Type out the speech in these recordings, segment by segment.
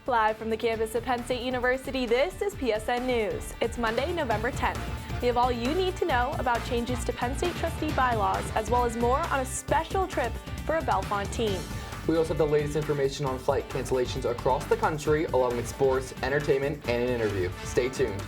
Live from the campus of Penn State University, this is PSN News. It's Monday, November 10th. We have all you need to know about changes to Penn State trustee bylaws, as well as more on a special trip for a Bellefonte team. We also have the latest information on flight cancellations across the country, along with sports, entertainment, and an interview. Stay tuned.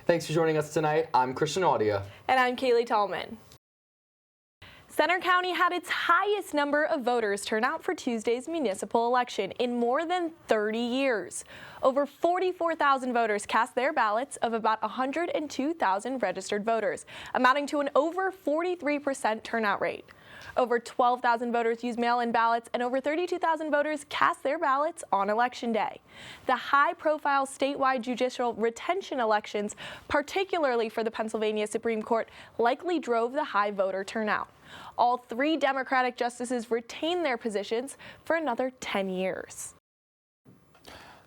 Thanks for joining us tonight. I'm Christian Audia. And I'm Cailey Thalman. Centre County had its highest number of voters turn out for Tuesday's municipal election in more than 30 years. Over 44,000 voters cast their ballots of about 102,000 registered voters, amounting to an over 43% turnout rate. Over 12,000 voters used mail-in ballots, and over 32,000 voters cast their ballots on Election Day. The high-profile statewide judicial retention elections, particularly for the Pennsylvania Supreme Court, likely drove the high voter turnout. All three Democratic justices retained their positions for another 10 years.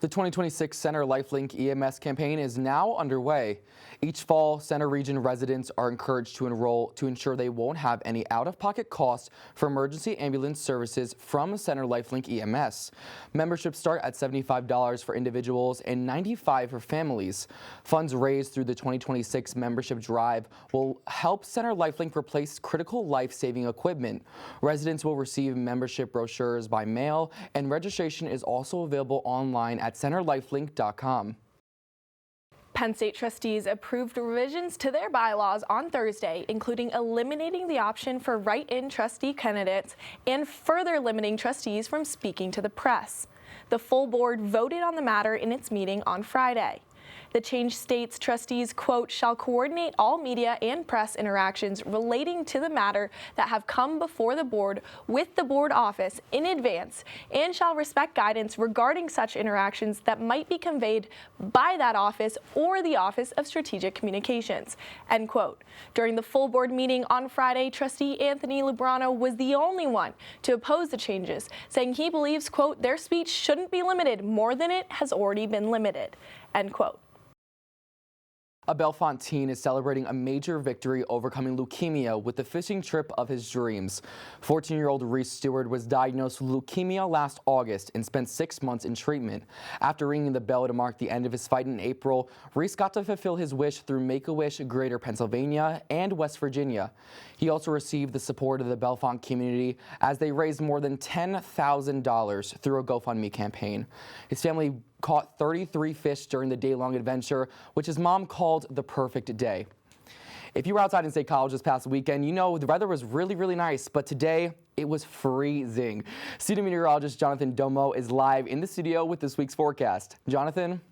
The 2026 Center LifeLink EMS campaign is now underway. Each fall, Center Region residents are encouraged to enroll to ensure they won't have any out-of-pocket costs for emergency ambulance services from Center LifeLink EMS. Memberships start at $75 for individuals and $95 for families. Funds raised through the 2026 membership drive will help Center LifeLink replace critical life-saving equipment. Residents will receive membership brochures by mail, and registration is also available online at centerlifelink.com. Penn State trustees approved revisions to their bylaws on Thursday, including eliminating the option for write-in trustee candidates and further limiting trustees from speaking to the press. The full board voted on the matter in its meeting on Friday. The change states trustees, quote, shall coordinate all media and press interactions relating to the matter that have come before the board with the board office in advance and shall respect guidance regarding such interactions that might be conveyed by that office or the Office of Strategic Communications, end quote. During the full board meeting on Friday, trustee Anthony Lubrano was the only one to oppose the changes, saying he believes, quote, their speech shouldn't be limited more than it has already been limited, end quote. A Bellefonte teen is celebrating a major victory overcoming leukemia with the fishing trip of his dreams. 14-year-old Reese Stewart was diagnosed with leukemia last August and spent 6 months in treatment. After ringing the bell to mark the end of his fight in April, Reese got to fulfill his wish through Make-A-Wish Greater Pennsylvania and West Virginia. He also received the support of the Bellefonte community as they raised more than $10,000 through a GoFundMe campaign. His family caught 33 fish during the day-long adventure, which his mom called the perfect day. If you were outside in State College this past weekend, you know the weather was really nice, but today it was freezing. Student meteorologist Jonathan Domo is live in the studio with this week's forecast. Jonathan?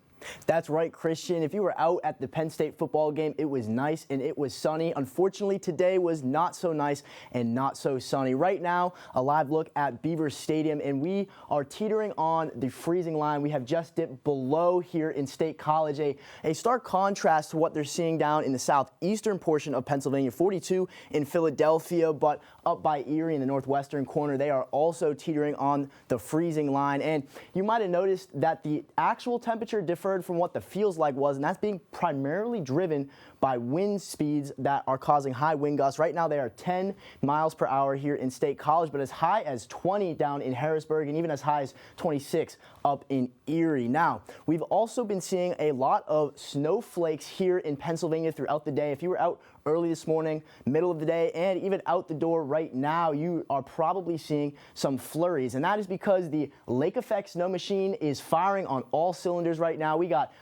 That's right, Christian. If you were out at the Penn State football game, it was nice and it was sunny. Unfortunately, today was not so nice and not so sunny. Right now, a live look at Beaver Stadium, and we are teetering on the freezing line. We have just dipped below here in State College, a stark contrast to what they're seeing down in the southeastern portion of Pennsylvania, 42 in Philadelphia, but up by Erie in the northwestern corner, they are also teetering on the freezing line. And you might have noticed that the actual temperature differed from what the feels like was, and that's being primarily driven by wind speeds that are causing high wind gusts. Right now they are 10 miles per hour here in State College, but as high as 20 down in Harrisburg and even as high as 26 up in Erie. Now, we've also been seeing a lot of snowflakes here in Pennsylvania throughout the day. If you were out early this morning, middle of the day, and even out the door right now, you are probably seeing some flurries. And that is because the lake effect snow machine is firing on all cylinders right now. We got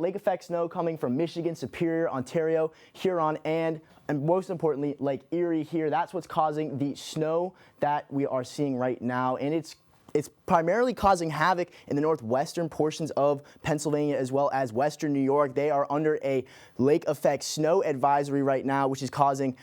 lake effect snow coming from Michigan, Superior, Ontario, Huron, and most importantly, Lake Erie here. That's what's causing the snow that we are seeing right now. And it's primarily causing havoc in the northwestern portions of Pennsylvania as well as western New York. They are under a lake effect snow advisory right now, which is causing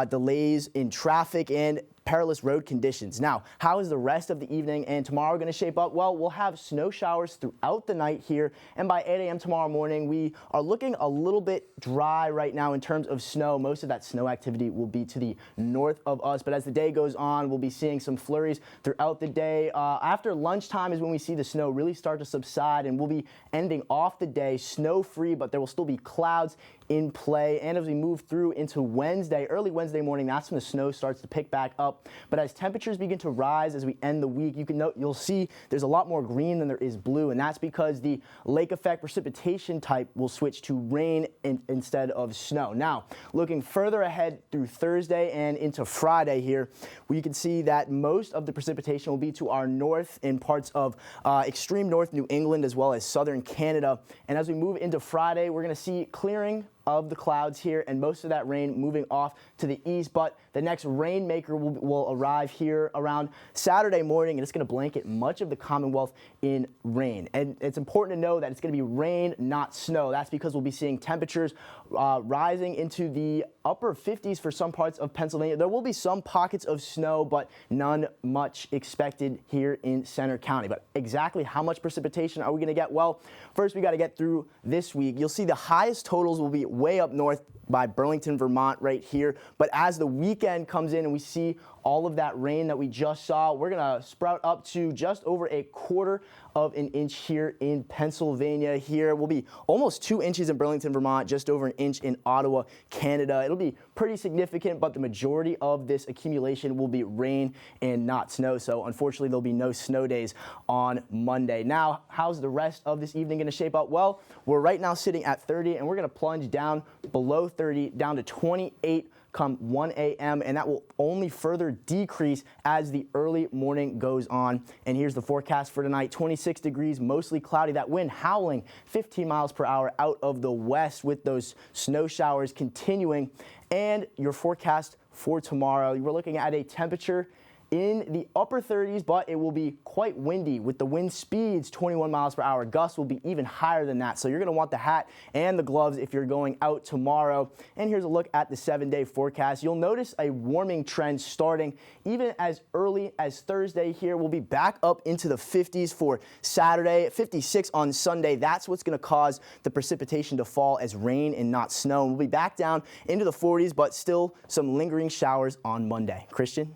delays in traffic and perilous road conditions. Now, how is the rest of the evening and tomorrow going to shape up? Well, we'll have snow showers throughout the night here, and by 8 a.m. tomorrow morning, we are looking a little bit dry right now in terms of snow. Most of that snow activity will be to the north of us, but as the day goes on, we'll be seeing some flurries throughout the day. After lunchtime is when we see the snow really start to subside, and we'll be ending off the day snow-free, but there will still be clouds in play. And as we move through into Wednesday, early Wednesday morning, that's when the snow starts to pick back up. But as temperatures begin to rise as we end the week, you'll see there's a lot more green than there is blue, and that's because the lake effect precipitation type will switch to rain instead of snow. Now, looking further ahead through Thursday and into Friday here, we can see that most of the precipitation will be to our north in parts of extreme north New England as well as southern Canada. And as we move into Friday, we're going to see clearing of the clouds here and most of that rain moving off to the east, but the next rainmaker will arrive here around Saturday morning, and it's going to blanket much of the Commonwealth in rain. And it's important to know that it's going to be rain, not snow. That's because we'll be seeing temperatures rising into the upper 50s for some parts of Pennsylvania. There will be some pockets of snow, but none much expected here in Center County. But exactly how much precipitation are we going to get? Well, first we got to get through this week. You'll see the highest totals will be way up north by Burlington, Vermont right here. But as the weekend comes in and we see all of that rain that we just saw, we're going to sprout up to just over a quarter of an inch here in Pennsylvania. Here will be almost 2 inches in Burlington, Vermont, just over an inch in Ottawa, Canada. It'll be pretty significant, but the majority of this accumulation will be rain and not snow. So unfortunately, there'll be no snow days on Monday. Now, how's the rest of this evening going to shape up? Well, we're right now sitting at 30, and we're going to plunge down below 30, down to 28 come 1 a.m., and that will only further decrease as the early morning goes on. And here's the forecast for tonight: 26 degrees, mostly cloudy. That wind howling 15 miles per hour out of the west with those snow showers continuing. And your forecast for tomorrow, we're looking at a temperature in the upper 30s, but it will be quite windy with the wind speeds 21 miles per hour. Gusts will be even higher than that. So you're going to want the hat and the gloves if you're going out tomorrow. And here's a look at the 7-day forecast. You'll notice a warming trend starting even as early as Thursday here. We'll be back up into the 50s for Saturday, 56 on Sunday. That's what's going to cause the precipitation to fall as rain and not snow. And we'll be back down into the 40s, but still some lingering showers on Monday. Christian?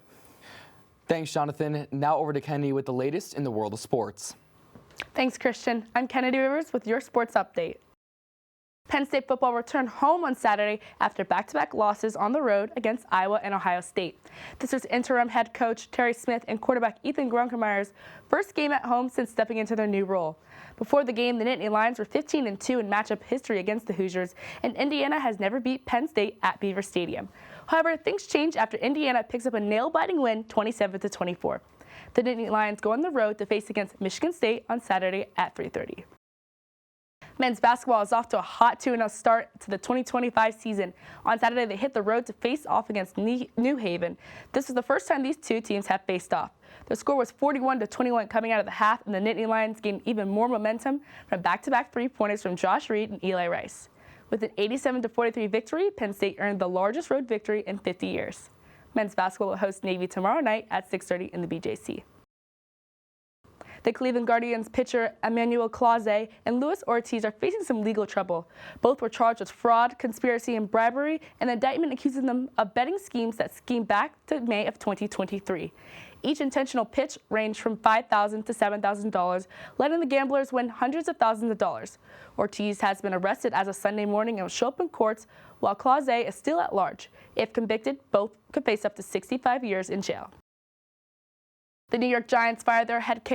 Thanks, Jonathan. Now over to Kennedy with the latest in the world of sports. Thanks, Christian. I'm Kennedy Rivers with your sports update. Penn State football returned home on Saturday after back-to-back losses on the road against Iowa and Ohio State. This was interim head coach Terry Smith and quarterback Ethan Grunkemeier's first game at home since stepping into their new role. Before the game, the Nittany Lions were 15-2 in matchup history against the Hoosiers, and Indiana has never beat Penn State at Beaver Stadium. However, things change after Indiana picks up a nail-biting win 27-24. The Nittany Lions go on the road to face against Michigan State on Saturday at 3:30. Men's basketball is off to a hot 2-0 start to the 2025 season. On Saturday, they hit the road to face off against New Haven. This is the first time these two teams have faced off. The score was 41-21 coming out of the half, and the Nittany Lions gained even more momentum from back-to-back three-pointers from Josh Reed and Eli Rice. With an 87-43 victory, Penn State earned the largest road victory in 50 years. Men's basketball will host Navy tomorrow night at 6:30 in the BJC. The Cleveland Guardians pitcher Emmanuel Clase and Luis Ortiz are facing some legal trouble. Both were charged with fraud, conspiracy, and bribery, and the indictment accuses them of betting schemes that scheme back to May of 2023. Each intentional pitch ranged from $5,000 to $7,000, letting the gamblers win hundreds of thousands of dollars. Ortiz has been arrested as of Sunday morning and will show up in courts, while Clase is still at large. If convicted, both could face up to 65 years in jail. The New York Giants fired their head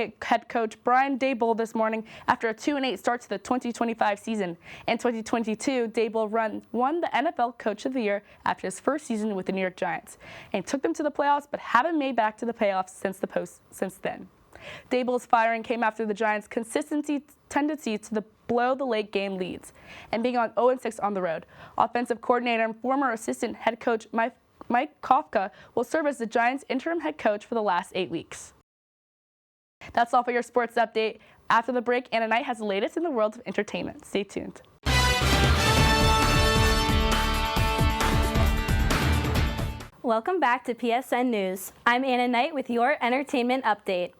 coach Brian Daboll this morning after a 2-8 start to the 2025 season. In 2022, Daboll won the NFL Coach of the Year after his first season with the New York Giants and took them to the playoffs, but haven't made back to the playoffs since then. Daboll's firing came after the Giants' tendency to blow the late game leads and being on 0-6 on the road. Offensive coordinator and former assistant head coach Mike Kafka will serve as the Giants' interim head coach for the last 8 weeks. That's all for your sports update. After the break, Anna Knight has the latest in the world of entertainment. Stay tuned. welcome back to PSN News. I'm Anna Knight with your entertainment update.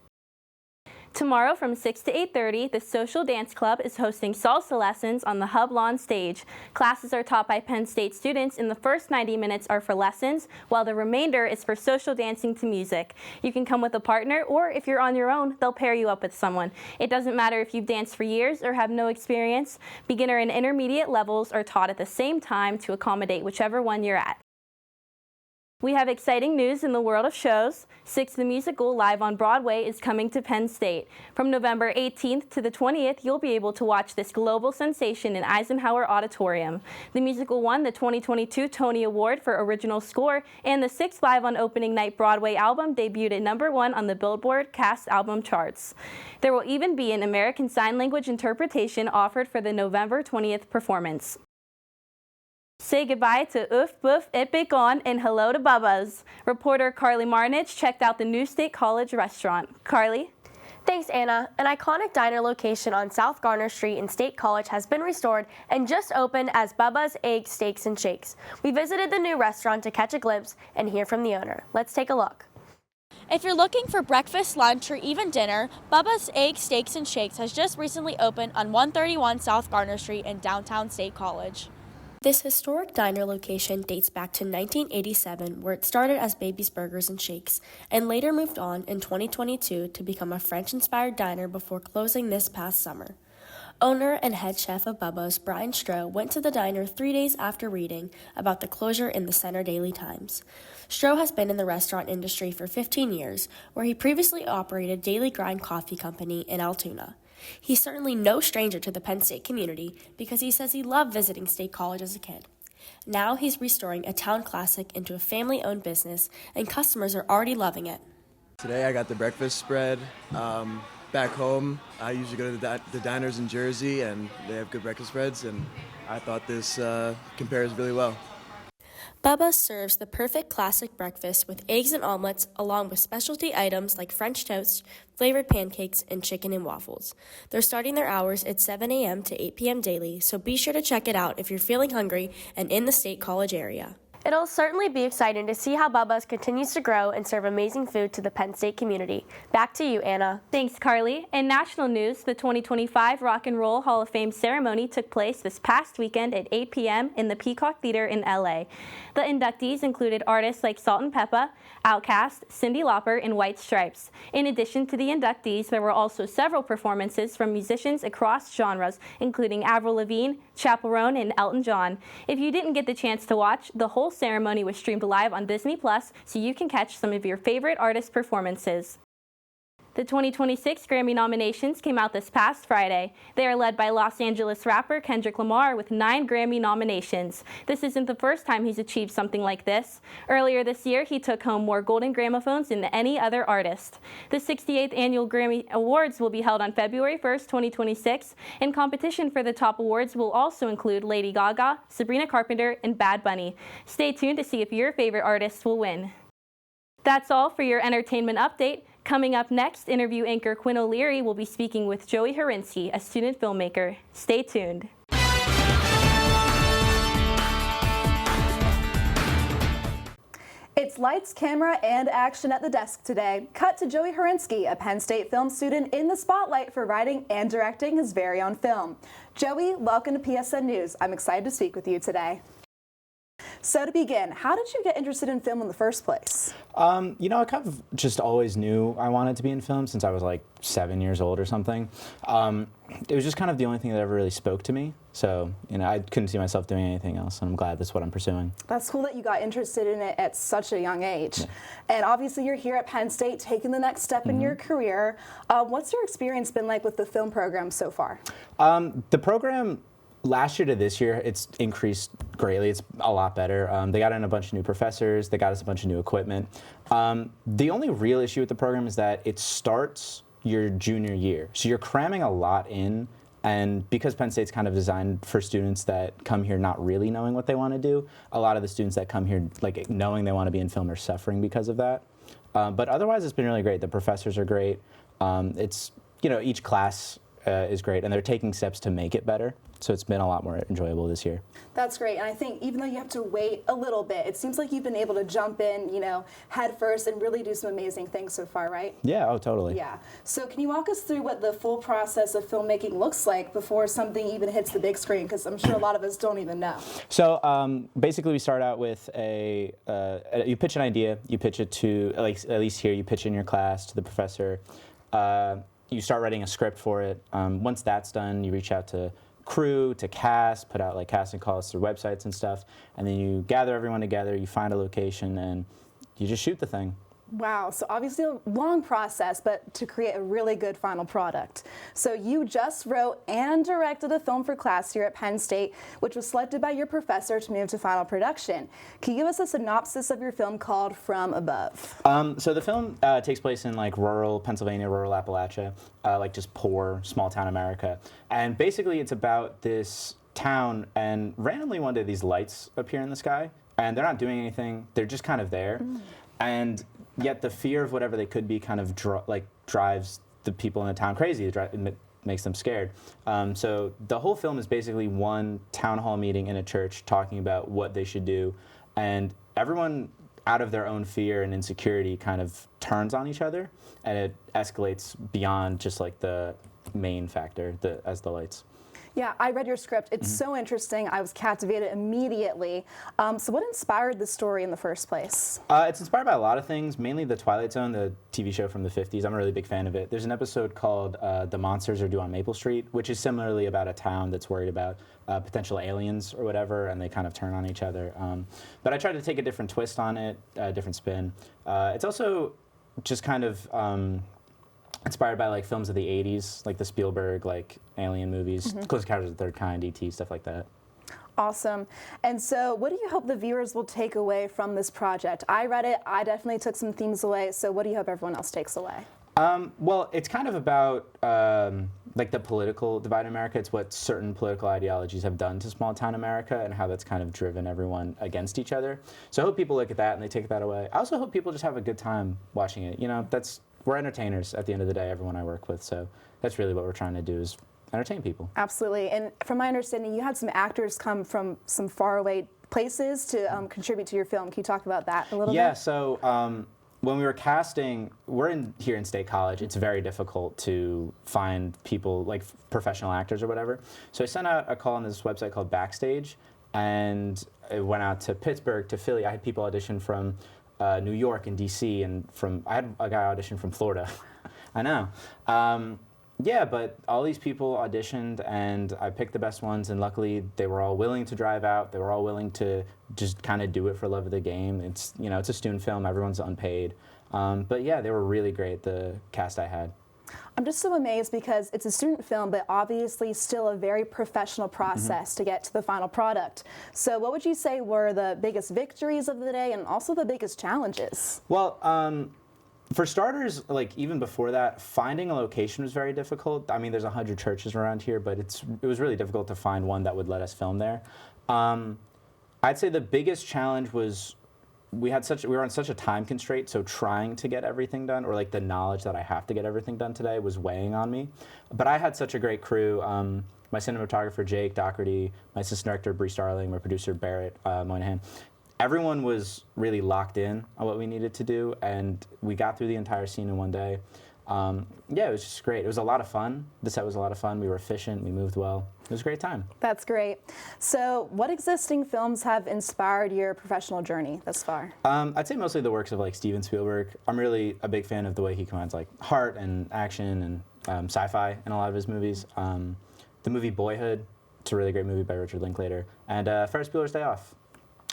Tomorrow from 6 to 8:30, the Social Dance Club is hosting salsa lessons on the Hub Lawn stage. Classes are taught by Penn State students, and the first 90 minutes are for lessons, while the remainder is for social dancing to music. You can come with a partner, or if you're on your own, they'll pair you up with someone. It doesn't matter if you've danced for years or have no experience. Beginner and intermediate levels are taught at the same time to accommodate whichever one you're at. We have exciting news in the world of shows. Six the Musical live on Broadway is coming to Penn State. From November 18th to the 20th, you'll be able to watch this global sensation in Eisenhower Auditorium. The musical won the 2022 Tony Award for Original Score, and the sixth live on opening night Broadway album debuted at #1 on the Billboard Cast Album charts. There will even be an American Sign Language interpretation offered for the November 20th performance. Say goodbye to Oof Boof Ipik On and hello to Bubba's. Reporter Carly Marnich checked out the new State College restaurant. Carly? Thanks, Anna. An iconic diner location on South Garner Street in State College has been restored and just opened as Bubba's Egg Steaks and Shakes. We visited the new restaurant to catch a glimpse and hear from the owner. Let's take a look. If you're looking for breakfast, lunch, or even dinner, Bubba's Egg Steaks and Shakes has just recently opened on 131 South Garner Street in downtown State College. This historic diner location dates back to 1987, where it started as Baby's Burgers and Shakes, and later moved on in 2022 to become a French-inspired diner before closing this past summer. Owner and head chef of Bubba's, Brian Stroh, went to the diner 3 days after reading about the closure in the Center Daily Times. Stroh has been in the restaurant industry for 15 years, where he previously operated Daily Grind Coffee Company in Altoona. He's certainly no stranger to the Penn State community because he says he loved visiting State College as a kid. Now he's restoring a town classic into a family-owned business, and customers are already loving it. Today I got the breakfast spread. Back home, I usually go to the diners in Jersey, and they have good breakfast spreads, and I thought this compares really well. Bubba serves the perfect classic breakfast with eggs and omelets, along with specialty items like French toast, flavored pancakes, and chicken and waffles. They're starting their hours at 7 a.m. to 8 p.m. daily, so be sure to check it out if you're feeling hungry and in the State College area. It'll certainly be exciting to see how Bubba's continues to grow and serve amazing food to the Penn State community. Back to you, Anna. Thanks, Carly. In national news, the 2025 Rock and Roll Hall of Fame ceremony took place this past weekend at 8 p.m. in the Peacock Theater in LA. The inductees included artists like Salt-N-Pepa, Outkast, Cyndi Lauper, and White Stripes. In addition to the inductees, there were also several performances from musicians across genres, including Avril Lavigne, Chappell Roan, and Elton John. If you didn't get the chance to watch, the whole ceremony was streamed live on Disney+, so you can catch some of your favorite artist performances. The 2026 Grammy nominations came out this past Friday. They are led by Los Angeles rapper Kendrick Lamar with 9 Grammy nominations. This isn't the first time he's achieved something like this. Earlier this year, he took home more golden gramophones than any other artist. The 68th Annual Grammy Awards will be held on February 1st, 2026, and competition for the top awards will also include Lady Gaga, Sabrina Carpenter, and Bad Bunny. Stay tuned to see if your favorite artists will win. That's all for your entertainment update. Coming up next, interview anchor Quinn O'Leary will be speaking with Joey Horinsky, a student filmmaker. Stay tuned. It's lights, camera, and action at the desk today. Cut to Joey Horinsky, a Penn State film student in the spotlight for writing and directing his very own film. Joey, welcome to PSN News. I'm excited to speak with you today. So to begin, how did you get interested in film in the first place? I kind of just always knew I wanted to be in film since I was like 7 years old or something. It was just kind of the only thing that ever really spoke to me. So, I couldn't see myself doing anything else, and I'm glad that's what I'm pursuing. That's cool that you got interested in it at such a young age. Yeah. And obviously you're here at Penn State taking the next step in your career. What's your experience been like with the film program so far? The program last year to this year, it's increased greatly. It's a lot better. They got in a bunch of new professors. They got us a bunch of new equipment. The only real issue with the program is that it starts your junior year. So you're cramming a lot in. And because Penn State's kind of designed for students that come here not really knowing what they want to do, a lot of the students that come here like knowing they want to be in film are suffering because of that. But otherwise, it's been really great. The professors are great. It's, each class is great, and they're taking steps to make it better. So it's been a lot more enjoyable this year. That's great. And I think even though you have to wait a little bit, it seems like you've been able to jump in, head first and really do some amazing things so far, right? Yeah, oh, totally. Yeah. So can you walk us through what the full process of filmmaking looks like before something even hits the big screen? Because I'm sure a lot of us don't even know. So basically we start out with you pitch an idea, you pitch it to, like at least here, you pitch in your class to the professor. You start writing a script for it. Once that's done, you reach out to crew, to cast, put out like casting calls through websites and stuff, and then you gather everyone together, you find a location, and you just shoot the thing. Wow, so obviously a long process, but to create a really good final product. So you just wrote and directed a film for class here at Penn State, which was selected by your professor to move to final production. Can you give us a synopsis of your film called From Above? So the film takes place in like rural Pennsylvania, rural Appalachia, like just poor, small town America. And basically it's about this town, and randomly one day these lights appear in the sky, and they're not doing anything, they're just kind of there. And yet the fear of whatever they could be kind of drives the people in the town crazy. It makes them scared. So the whole film is basically one town hall meeting in a church talking about what they should do. And everyone, out of their own fear and insecurity, kind of turns on each other. And it escalates beyond just like the main factor, as the lights. Yeah, I read your script. It's so interesting. I was captivated immediately. So what inspired the story in the first place? It's inspired by a lot of things, mainly The Twilight Zone, the TV show from the 50s. I'm a really big fan of it. There's an episode called The Monsters Are Due on Maple Street, which is similarly about a town that's worried about potential aliens or whatever, and they kind of turn on each other. But I tried to take a different twist on it, a different spin. It's also just kind of inspired by like films of the 80s, like the Spielberg like alien movies, Close Encounters of the Third Kind, E.T., stuff like that. Awesome. And so what do you hope the viewers will take away from this project? I read it. I definitely took some themes away. So what do you hope everyone else takes away? Well, it's kind of about like the political divide in America. It's what certain political ideologies have done to small town America and how that's kind of driven everyone against each other. So I hope people look at that and they take that away. I also hope people just have a good time watching it. We're entertainers at the end of the day, everyone I work with. So that's really what we're trying to do, is entertain people. Absolutely. And from my understanding, you had some actors come from some faraway places to contribute to your film. Can you talk about that a little bit? Yeah, so when we were casting, here in State College, it's very difficult to find people, like professional actors or whatever. So I sent out a call on this website called Backstage, and it went out to Pittsburgh, to Philly. I had people audition from New York and DC, and I had a guy audition from Florida. I know. Yeah, but all these people auditioned, and I picked the best ones, and luckily they were all willing to drive out. They were all willing to just kind of do it for love of the game. It's a student film. Everyone's unpaid. But yeah, they were really great, the cast I had. I'm just so amazed because it's a student film, but obviously still a very professional process to get to the final product. So what would you say were the biggest victories of the day and also the biggest challenges? Well, for starters, like even before that, finding a location was very difficult. I mean, there's 100 churches around here, but it was really difficult to find one that would let us film there. I'd say the biggest challenge was we were on such a time constraint, so trying to get everything done, or like the knowledge that I have to get everything done today, was weighing on me. But I had such a great crew. My cinematographer, Jake Doherty, my assistant director, Bree Starling, my producer, Barrett Moynihan. Everyone was really locked in on what we needed to do, and we got through the entire scene in one day. Yeah, it was just great. It was a lot of fun. The set was a lot of fun. We were efficient. We moved well. It was a great time. That's great. So what existing films have inspired your professional journey thus far? I'd say mostly the works of like Steven Spielberg. I'm really a big fan of the way he combines like heart and action and sci-fi in a lot of his movies. The movie Boyhood, it's a really great movie by Richard Linklater. And Ferris Bueller's Day Off.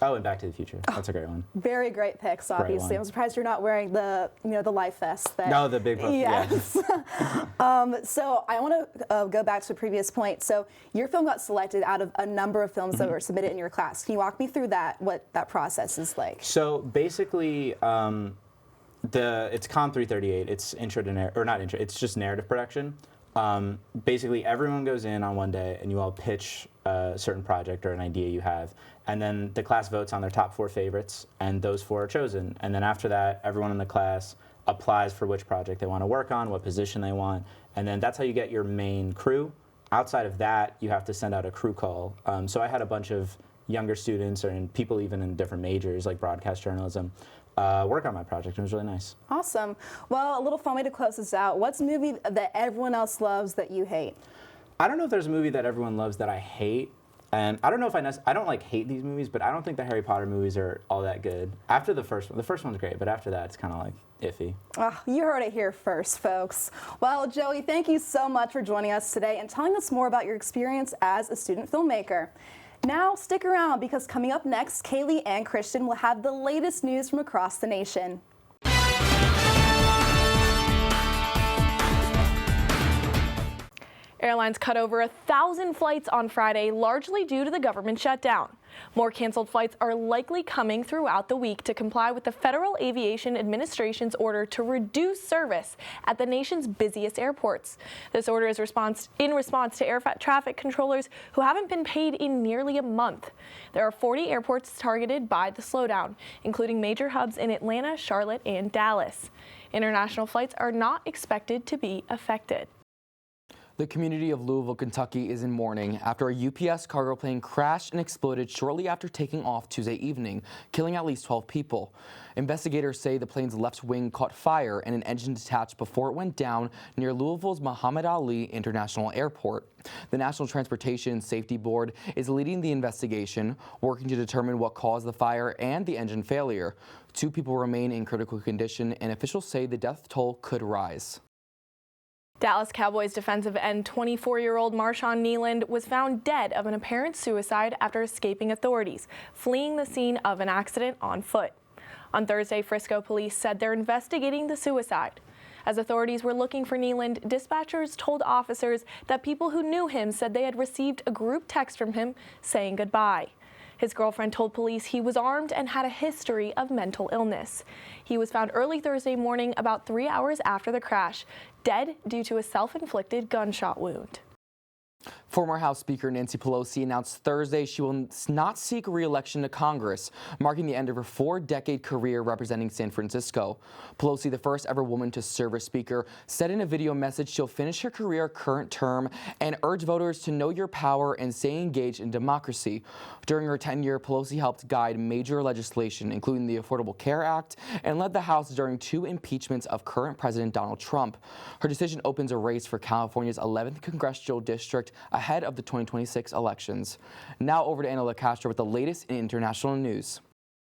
Oh, and Back to the Future. That's a great one. Very great picks, obviously. I'm surprised you're not wearing the life vest. No, the big one. Yes. Yeah. So I want to go back to a previous point. So your film got selected out of a number of films that were submitted in your class. Can you walk me through that? What that process is like? So basically, it's Com 338. It's it's just narrative production. Basically, everyone goes in on one day, and you all pitch a certain project or an idea you have, and then the class votes on their top 4 favorites, and those 4 are chosen. And then after that, everyone in the class applies for which project they want to work on, what position they want, And then that's how you get your main crew. Outside of that, you have to send out a crew call. So I had a bunch of younger students and people even in different majors like broadcast journalism work on my project. It was really nice. Awesome. Well, a little fun way to close this out. What's a movie that everyone else loves that you hate? I don't know if there's a movie that everyone loves that I hate. And I don't know if I don't like hate these movies, but I don't think the Harry Potter movies are all that good. After the first one's great, but after that, it's kind of like iffy. Oh, you heard it here first, folks. Well, Joey, thank you so much for joining us today and telling us more about your experience as a student filmmaker. Now, stick around because coming up next, Cailey and Christian will have the latest news from across the nation. Airlines cut over 1,000 flights on Friday, largely due to the government shutdown. More canceled flights are likely coming throughout the week to comply with the Federal Aviation Administration's order to reduce service at the nation's busiest airports. This order is in response to air traffic controllers who haven't been paid in nearly a month. There are 40 airports targeted by the slowdown, including major hubs in Atlanta, Charlotte, and Dallas. International flights are not expected to be affected. The community of Louisville, Kentucky is in mourning after a UPS cargo plane crashed and exploded shortly after taking off Tuesday evening, killing at least 12 people. Investigators say the plane's left wing caught fire and an engine detached before it went down near Louisville's Muhammad Ali International Airport. The National Transportation Safety Board is leading the investigation, working to determine what caused the fire and the engine failure. 2 people remain in critical condition, and officials say the death toll could rise. Dallas Cowboys defensive end 24-year-old Marshawn Kneeland was found dead of an apparent suicide after escaping authorities, fleeing the scene of an accident on foot. On Thursday, Frisco police said they're investigating the suicide. As authorities were looking for Kneeland, dispatchers told officers that people who knew him said they had received a group text from him saying goodbye. His girlfriend told police he was armed and had a history of mental illness. He was found early Thursday morning, about 3 hours after the crash, dead due to a self-inflicted gunshot wound. Former House Speaker Nancy Pelosi announced Thursday she will not seek re-election to Congress, marking the end of her 4-decade career representing San Francisco. Pelosi, the first ever woman to serve as Speaker, said in a video message she'll finish her career current term and urge voters to know your power and stay engaged in democracy. During her tenure, Pelosi helped guide major legislation, including the Affordable Care Act, and led the House during 2 impeachments of current President Donald Trump. Her decision opens a race for California's 11th congressional district ahead of the 2026 elections. Now over to Anna LaCastro with the latest in international news.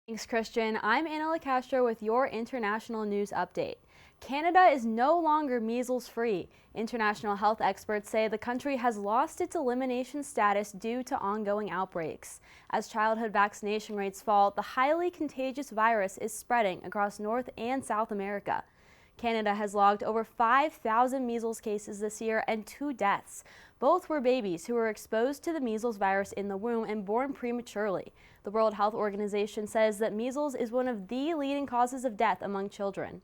Thanks, Christian. I'm Anna LaCastro with your international news update. Canada is no longer measles-free. International health experts say the country has lost its elimination status due to ongoing outbreaks. As childhood vaccination rates fall, the highly contagious virus is spreading across North and South America. Canada has logged over 5,000 measles cases this year and 2 deaths. Both were babies who were exposed to the measles virus in the womb and born prematurely. The World Health Organization says that measles is one of the leading causes of death among children.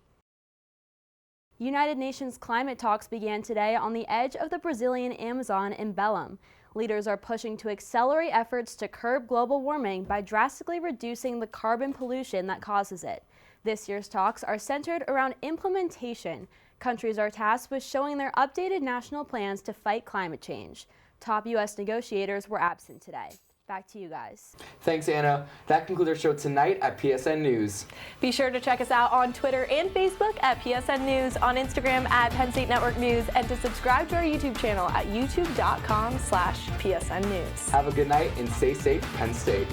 United Nations climate talks began today on the edge of the Brazilian Amazon in Belém. Leaders are pushing to accelerate efforts to curb global warming by drastically reducing the carbon pollution that causes it. This year's talks are centered around implementation. Countries are tasked with showing their updated national plans to fight climate change. Top U.S. negotiators were absent today. Back to you guys. Thanks, Anna. That concludes our show tonight at PSN News. Be sure to check us out on Twitter and Facebook at PSN News, on Instagram at Penn State Network News, and to subscribe to our YouTube channel at youtube.com/PSN News. Have a good night and stay safe, Penn State.